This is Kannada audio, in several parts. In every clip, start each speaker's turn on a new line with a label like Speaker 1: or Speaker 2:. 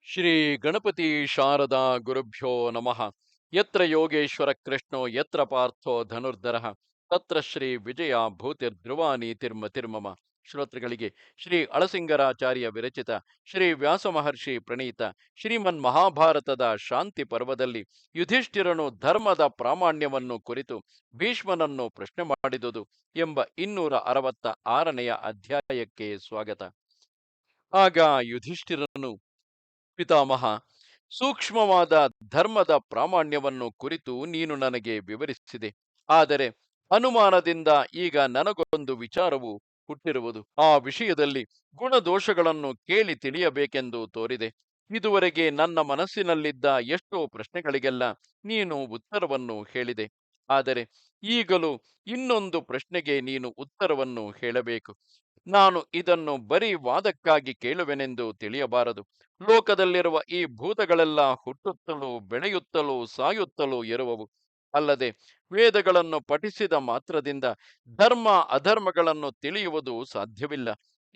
Speaker 1: ಶ್ರೀ ಗಣಪತಿ ಶಾರದಾ ಗುರುಭ್ಯೋ ನಮಃ. ಯತ್ರ ಯೋಗೇಶ್ವರ ಕೃಷ್ಣೋ ಯತ್ರ ಪಾರ್ಥೋ ಧನುರ್ಧರಃ ತತ್ರ ಶ್ರೀ ವಿಜಯ ಭೂತಿರ್ಧ್ರುವ ನೀತಿರ್ಮತಿರ್ಮಮ. ಶ್ರೋತೃಗಳಿಗೆ ಶ್ರೀ ಅಳಸಿಂಗರಾಚಾರ್ಯ ವಿರಚಿತ ಶ್ರೀ ವ್ಯಾಸ ಮಹರ್ಷಿ ಪ್ರಣೀತ ಶ್ರೀಮನ್ ಮಹಾಭಾರತದ ಶಾಂತಿ ಪರ್ವದಲ್ಲಿ ಯುಧಿಷ್ಠಿರನು ಧರ್ಮದ ಪ್ರಾಮಾಣ್ಯವನ್ನು ಕುರಿತು ಭೀಷ್ಮನನ್ನು ಪ್ರಶ್ನೆ ಮಾಡಿದುದು ಎಂಬ 266ನೆಯ ಅಧ್ಯಾಯಕ್ಕೆ ಸ್ವಾಗತ. ಆಗ ಯುಧಿಷ್ಠಿರನು, ಪಿತಾಮಹ, ಸೂಕ್ಷ್ಮವಾದ ಧರ್ಮದ ಪ್ರಾಮಾಣ್ಯವನ್ನು ಕುರಿತು ನೀನು ನನಗೆ ವಿವರಿಸಿದೆ. ಆದರೆ ಅನುಮಾನದಿಂದ ಈಗ ನನಗೊಂದು ವಿಚಾರವು ಹುಟ್ಟಿರುವುದು. ಆ ವಿಷಯದಲ್ಲಿ ಗುಣದೋಷಗಳನ್ನು ಕೇಳಿ ತಿಳಿಯಬೇಕೆಂದು ತೋರಿದೆ. ಇದುವರೆಗೆ ನನ್ನ ಮನಸ್ಸಿನಲ್ಲಿದ್ದ ಎಷ್ಟೋ ಪ್ರಶ್ನೆಗಳಿಗೆಲ್ಲ ನೀನು ಉತ್ತರವನ್ನು ಹೇಳಿದೆ. ಆದರೆ ಈಗಲೂ ಇನ್ನೊಂದು ಪ್ರಶ್ನೆಗೆ ನೀನು ಉತ್ತರವನ್ನು ಹೇಳಬೇಕು. ನಾನು ಇದನ್ನು ಬರೀ ವಾದಕ್ಕಾಗಿ ಕೇಳುವೆನೆಂದು ತಿಳಿಯಬಾರದು. ಲೋಕದಲ್ಲಿರುವ ಈ ಭೂತಗಳೆಲ್ಲ ಹುಟ್ಟುತ್ತಲೂ ಬೆಳೆಯುತ್ತಲೂ ಸಾಯುತ್ತಲೂ ಇರುವವು. ಅಲ್ಲದೆ ವೇದಗಳನ್ನು ಪಠಿಸಿದ ಮಾತ್ರದಿಂದ ಧರ್ಮ ಅಧರ್ಮಗಳನ್ನು ತಿಳಿಯುವುದು ಸಾಧ್ಯವಿಲ್ಲ.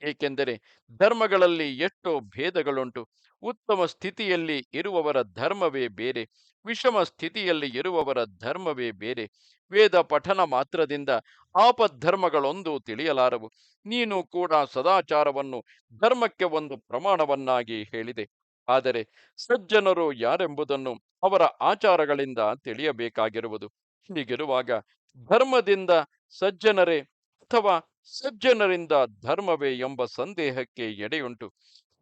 Speaker 1: ಏಕೆಂದರೆ ಧರ್ಮಗಳಲ್ಲಿ ಎಷ್ಟೋ ಭೇದಗಳುಂಟು. ಉತ್ತಮ ಸ್ಥಿತಿಯಲ್ಲಿ ಇರುವವರ ಧರ್ಮವೇ ಬೇರೆ, ವಿಷಮ ಸ್ಥಿತಿಯಲ್ಲಿ ಇರುವವರ ಧರ್ಮವೇ ಬೇರೆ. ವೇದ ಪಠನ ಮಾತ್ರದಿಂದ ಆಪದ್ಧರ್ಮಗಳೊಂದು ತಿಳಿಯಲಾರವು. ನೀನು ಕೂಡ ಸದಾಚಾರವನ್ನು ಧರ್ಮಕ್ಕೆ ಒಂದು ಪ್ರಮಾಣವನ್ನಾಗಿ ಹೇಳಿದೆ. ಆದರೆ ಸಜ್ಜನರು ಯಾರೆಂಬುದನ್ನು ಅವರ ಆಚಾರಗಳಿಂದ ತಿಳಿಯಬೇಕಾಗಿರುವುದು. ಹೀಗಿರುವಾಗ ಧರ್ಮದಿಂದ ಸಜ್ಜನರೇ ಅಥವಾ ಸಜ್ಜನರಿಂದ ಧರ್ಮವೇ ಎಂಬ ಸಂದೇಹಕ್ಕೆ ಎಡೆಯುಂಟು.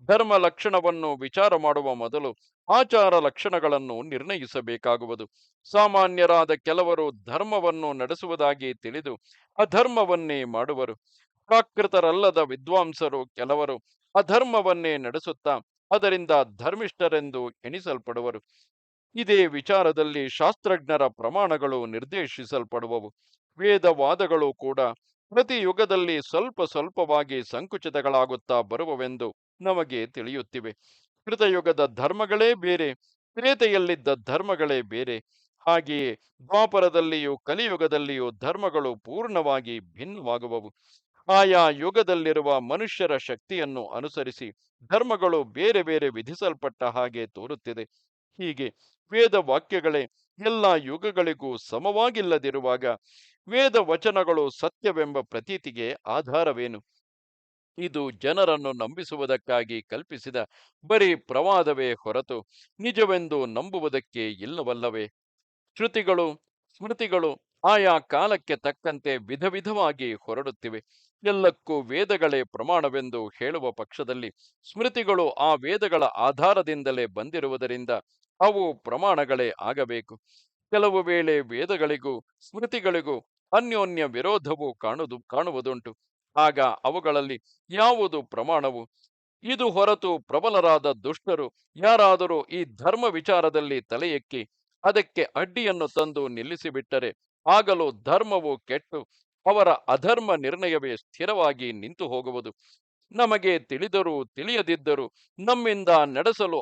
Speaker 1: ಧರ್ಮ ಲಕ್ಷಣವನ್ನು ವಿಚಾರ ಮಾಡುವ ಮೊದಲು ಆಚಾರ ಲಕ್ಷಣಗಳನ್ನು ನಿರ್ಣಯಿಸಬೇಕಾಗುವುದು. ಸಾಮಾನ್ಯರಾದ ಕೆಲವರು ಧರ್ಮವನ್ನು ನಡೆಸುವುದಾಗಿ ತಿಳಿದು ಅಧರ್ಮವನ್ನೇ ಮಾಡುವರು. ಪ್ರಾಕೃತರಲ್ಲದ ವಿದ್ವಾಂಸರು ಕೆಲವರು ಅಧರ್ಮವನ್ನೇ ನಡೆಸುತ್ತಾ ಅದರಿಂದ ಧರ್ಮಿಷ್ಠರೆಂದು ಎಣಿಸಲ್ಪಡುವರು. ಇದೇ ವಿಚಾರದಲ್ಲಿ ಶಾಸ್ತ್ರಜ್ಞರ ಪ್ರಮಾಣಗಳು ನಿರ್ದೇಶಿಸಲ್ಪಡುವವು. ವೇದವಾದಗಳು ಕೂಡ ಪ್ರತಿ ಯುಗದಲ್ಲಿ ಸ್ವಲ್ಪ ಸ್ವಲ್ಪವಾಗಿ ಸಂಕುಚಿತಗಳಾಗುತ್ತಾ ಬರುವವೆಂದು ನಮಗೆ ತಿಳಿಯುತ್ತಿವೆ. ಕೃತಯುಗದ ಧರ್ಮಗಳೇ ಬೇರೆ, ತ್ರೇತೆಯಲ್ಲಿದ್ದ ಧರ್ಮಗಳೇ ಬೇರೆ. ಹಾಗೆಯೇ ದ್ವಾಪರದಲ್ಲಿಯೂ ಕಲಿಯುಗದಲ್ಲಿಯೂ ಧರ್ಮಗಳು ಪೂರ್ಣವಾಗಿ ಭಿನ್ನವಾಗುವವು. ಆಯಾ ಯುಗದಲ್ಲಿರುವ ಮನುಷ್ಯರ ಶಕ್ತಿಯನ್ನು ಅನುಸರಿಸಿ ಧರ್ಮಗಳು ಬೇರೆ ಬೇರೆ ವಿಧಿಸಲ್ಪಟ್ಟ ಹಾಗೆ ತೋರುತ್ತಿದೆ. ಹೀಗೆ ವೇದ ವಾಕ್ಯಗಳೇ ಎಲ್ಲ ಯುಗಗಳಿಗೂ ಸಮವಾಗಿಲ್ಲದಿರುವಾಗ ವೇದ ವಚನಗಳು ಸತ್ಯವೆಂಬ ಪ್ರತೀತಿಗೆ ಆಧಾರವೇನು? ಇದು ಜನರನ್ನು ನಂಬಿಸುವುದಕ್ಕಾಗಿ ಕಲ್ಪಿಸಿದ ಬರೀ ಪ್ರವಾದವೇ ಹೊರತು ನಿಜವೆಂದು ನಂಬುವುದಕ್ಕೆ ಇಲ್ಲವಲ್ಲವೇ? ಶ್ರುತಿಗಳು ಸ್ಮೃತಿಗಳು ಆಯಾ ಕಾಲಕ್ಕೆ ತಕ್ಕಂತೆ ವಿಧ ವಿಧವಾಗಿ ಹೊರಡುತ್ತಿವೆ. ಎಲ್ಲಕ್ಕೂ ವೇದಗಳೇ ಪ್ರಮಾಣವೆಂದು ಹೇಳುವ ಪಕ್ಷದಲ್ಲಿ ಸ್ಮೃತಿಗಳು ಆ ವೇದಗಳ ಆಧಾರದಿಂದಲೇ ಬಂದಿರುವುದರಿಂದ ಅವು ಪ್ರಮಾಣಗಳೇ ಆಗಬೇಕು. ಕೆಲವು ವೇಳೆ ವೇದಗಳಿಗೂ ಸ್ಮೃತಿಗಳಿಗೂ ಅನ್ಯೋನ್ಯ ವಿರೋಧವು ಕಾಣುವುದುಂಟು. ಆಗ ಅವುಗಳಲ್ಲಿ ಯಾವುದು ಪ್ರಮಾಣವು? ಇದು ಹೊರತು ಪ್ರಬಲರಾದ ದುಷ್ಟರು ಯಾರಾದರೂ ಈ ಧರ್ಮ ವಿಚಾರದಲ್ಲಿ ತಲೆ ಎಕ್ಕಿ ಅದಕ್ಕೆ ಅಡ್ಡಿಯನ್ನು ತಂದು ನಿಲ್ಲಿಸಿಬಿಟ್ಟರೆ ಆಗಲೂ ಧರ್ಮವು ಕೆಟ್ಟು ಅವರ ಅಧರ್ಮ ನಿರ್ಣಯವೇ ಸ್ಥಿರವಾಗಿ ನಿಂತು ಹೋಗುವುದು. ನಮಗೆ ತಿಳಿದರೂ ತಿಳಿಯದಿದ್ದರೂ ನಮ್ಮಿಂದ ನಡೆಸಲು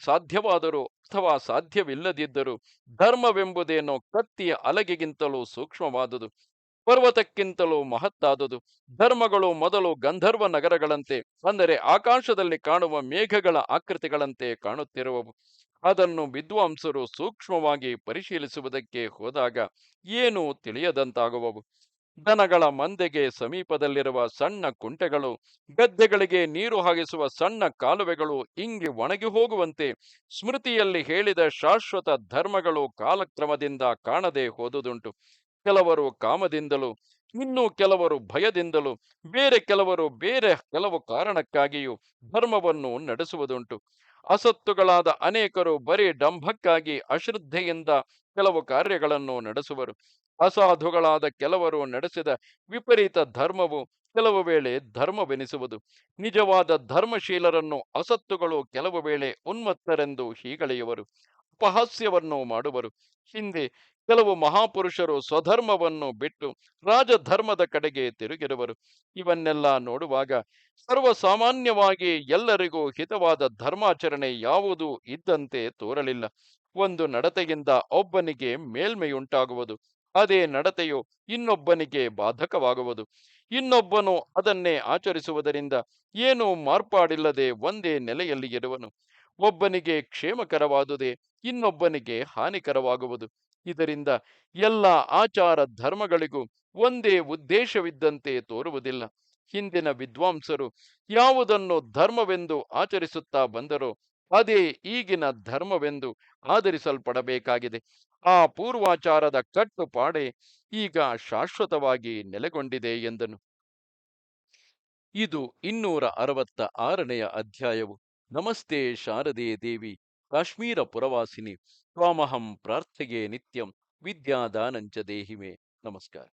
Speaker 1: ಸಾಧ್ಯವಾದರೂ ಅಥವಾ ಸಾಧ್ಯವಿಲ್ಲದಿದ್ದರೂ ಧರ್ಮವೆಂಬುದೇನೋ ಕತ್ತಿಯ ಅಲಗೆಗಿಂತಲೂ ಸೂಕ್ಷ್ಮವಾದುದು, ಪರ್ವತಕ್ಕಿಂತಲೂ ಮಹತ್ತಾದುದು. ಧರ್ಮಗಳು ಮೊದಲು ಗಂಧರ್ವ ನಗರಗಳಂತೆ, ಅಂದರೆ ಆಕಾಶದಲ್ಲಿ ಕಾಣುವ ಮೇಘಗಳ ಆಕೃತಿಗಳಂತೆ ಕಾಣುತ್ತಿರುವವು. ಅದನ್ನು ವಿದ್ವಾಂಸರು ಸೂಕ್ಷ್ಮವಾಗಿ ಪರಿಶೀಲಿಸುವುದಕ್ಕೆ ಹೋದಾಗ ಏನೂ ತಿಳಿಯದಂತಾಗುವವು. ದನಗಳ ಮಂದೆಗೆ ಸಮೀಪದಲ್ಲಿರುವ ಸಣ್ಣ ಕುಂಟೆಗಳು, ಗದ್ದೆಗಳಿಗೆ ನೀರು ಹಾಯಿಸುವ ಸಣ್ಣ ಕಾಲುವೆಗಳು ಇಂಗಿ ಒಣಗಿ ಹೋಗುವಂತೆ ಸ್ಮೃತಿಯಲ್ಲಿ ಹೇಳಿದ ಶಾಶ್ವತ ಧರ್ಮಗಳು ಕಾಲಕ್ರಮದಿಂದ ಕಾಣದೆ ಹೋದುದುಂಟು. ಕೆಲವರು ಕಾಮದಿಂದಲೂ, ಇನ್ನೂ ಕೆಲವರು ಭಯದಿಂದಲೂ, ಬೇರೆ ಕೆಲವು ಕಾರಣಕ್ಕಾಗಿಯೂ ಧರ್ಮವನ್ನು ನಡೆಸುವುದುಂಟು. ಅಸತ್ತುಗಳಾದ ಅನೇಕರು ಬರೀ ಡಂಭಕ್ಕಾಗಿ ಅಶ್ರದ್ಧೆಯಿಂದ ಕೆಲವು ಕಾರ್ಯಗಳನ್ನು ನಡೆಸುವರು. ಅಸಾಧುಗಳಾದ ಕೆಲವರು ನಡೆಸಿದ ವಿಪರೀತ ಧರ್ಮವು ಕೆಲವು ವೇಳೆ ಧರ್ಮವೆನಿಸುವುದು. ನಿಜವಾದ ಧರ್ಮಶೀಲರನ್ನು ಅಸತ್ತುಗಳು ಕೆಲವು ವೇಳೆ ಉನ್ಮತ್ತರೆಂದು ಹೀಗಳೆಯುವರು, ಅಪಹಾಸ್ಯವನ್ನು ಮಾಡುವರು. ಹಿಂದೆ ಕೆಲವು ಮಹಾಪುರುಷರು ಸ್ವಧರ್ಮವನ್ನು ಬಿಟ್ಟು ರಾಜಧರ್ಮದ ಕಡೆಗೆ ತಿರುಗಿರುವರು. ಇವನ್ನೆಲ್ಲ ನೋಡುವಾಗ ಸರ್ವಸಾಮಾನ್ಯವಾಗಿ ಎಲ್ಲರಿಗೂ ಹಿತವಾದ ಧರ್ಮಾಚರಣೆ ಯಾವುದೂ ಇದ್ದಂತೆ ತೋರಲಿಲ್ಲ. ಒಂದು ನಡತೆಯಿಂದ ಒಬ್ಬನಿಗೆ ಮೇಲ್ಮೆಯುಂಟಾಗುವುದು, ಅದೇ ನಡತೆಯು ಇನ್ನೊಬ್ಬನಿಗೆ ಬಾಧಕವಾಗುವುದು. ಇನ್ನೊಬ್ಬನು ಅದನ್ನೇ ಆಚರಿಸುವುದರಿಂದ ಏನೂ ಮಾರ್ಪಾಡಿಲ್ಲದೆ ಒಂದೇ ನೆಲೆಯಲ್ಲಿ ಇರುವನು. ಒಬ್ಬನಿಗೆ ಕ್ಷೇಮಕರವಾದುದೇ ಇನ್ನೊಬ್ಬನಿಗೆ ಹಾನಿಕರವಾಗುವುದು. ಇದರಿಂದ ಎಲ್ಲ ಆಚಾರ ಧರ್ಮಗಳಿಗೂ ಒಂದೇ ಉದ್ದೇಶವಿದ್ದಂತೆ ತೋರುವುದಿಲ್ಲ. ಹಿಂದಿನ ವಿದ್ವಾಂಸರು ಯಾವುದನ್ನು ಧರ್ಮವೆಂದು ಆಚರಿಸುತ್ತಾ ಬಂದರೋ ಅದೇ ಈಗಿನ ಧರ್ಮವೆಂದು ಆಧರಿಸಲ್ಪಡಬೇಕಾಗಿದೆ. ಆ ಪೂರ್ವಾಚಾರದ ಕಟ್ಟುಪಾಡೆ ಈಗ ಶಾಶ್ವತವಾಗಿ ನೆಲೆಗೊಂಡಿದೆ ಎಂದನು. ಇದು 266ನೆಯ ಅಧ್ಯಾಯವು. ನಮಸ್ತೆ ಶಾರದೆ ದೇವಿ, ಕಾಶ್ಮೀರ ಪುರವಾಸಿನಿ, ತ್ವಾಮಹಂ ಪ್ರಾರ್ಥೆಯೇ ನಿತ್ಯಂ, ವಿದ್ಯಾದಾನಂಚ ದೇಹಿಮೆ. ನಮಸ್ಕಾರ.